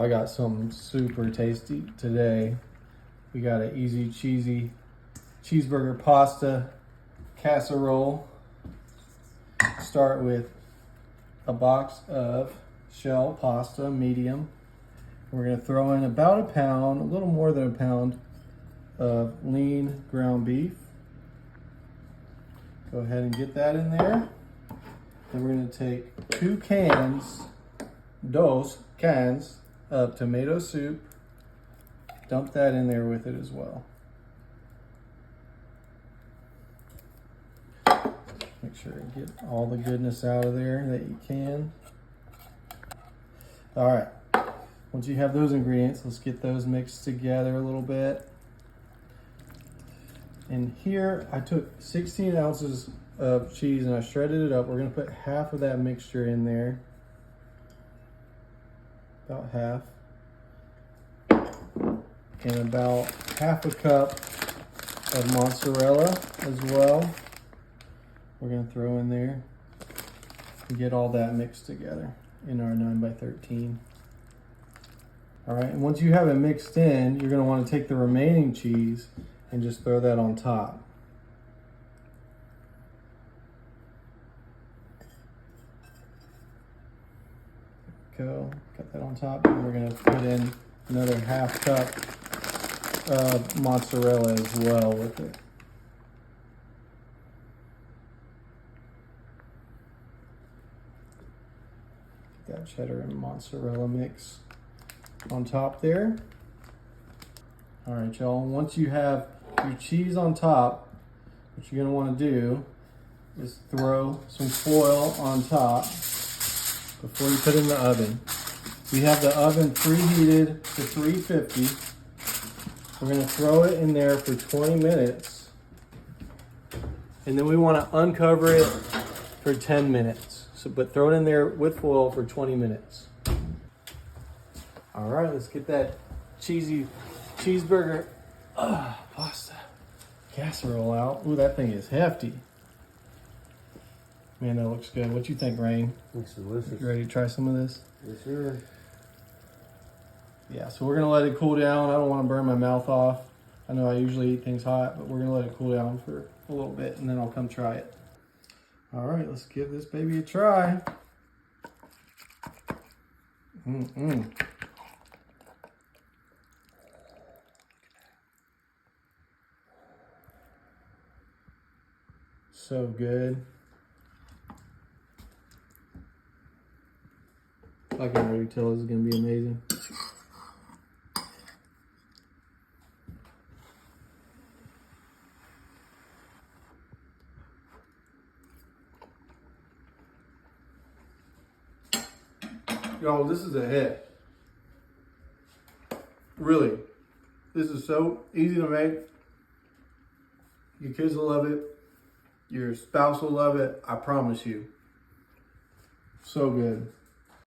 I got something super tasty today. We got an easy, cheesy cheeseburger pasta casserole. Start with a box of shell pasta, medium. We're gonna throw in about a pound, a little more than a pound of lean ground beef. Go ahead and get that in there. Then we're gonna take dos cans of tomato soup, dump that in there with it as well. Make sure to get all the goodness out of there that you can. All right, once you have those ingredients, let's get those mixed together a little bit. And here I took 16 ounces of cheese and I shredded it up. We're gonna put half of that mixture in there. About half. And about half a cup of mozzarella as well. We're gonna throw in there and get all that mixed together in our 9x13. All right, and once you have it mixed in, you're gonna wanna take the remaining cheese and just throw that on top. Go, cut that on top, and we're gonna put in another half cup of mozzarella as well with it. Get that cheddar and mozzarella mix on top there. All right, y'all, once you have your cheese on top, what you're gonna wanna do is throw some foil on top before you put it in the oven. We have the oven preheated to 350. We're gonna throw it in there for 20 minutes. And then we wanna uncover it for 10 minutes. But throw it in there with foil for 20 minutes. All right, let's get that cheesy cheeseburger pasta casserole out. Ooh, that thing is hefty. Man, that looks good. What you think, Rain? Looks delicious. You ready to try some of this? Yes, sir. Yeah, so we're gonna let it cool down. I don't wanna burn my mouth off. I know I usually eat things hot, but we're gonna let it cool down for a little bit and then I'll come try it. All right, let's give this baby a try. So good. I can already tell this is gonna be amazing. Y'all, this is a hit. Really. This is so easy to make. Your kids will love it. Your spouse will love it. I promise you. So good.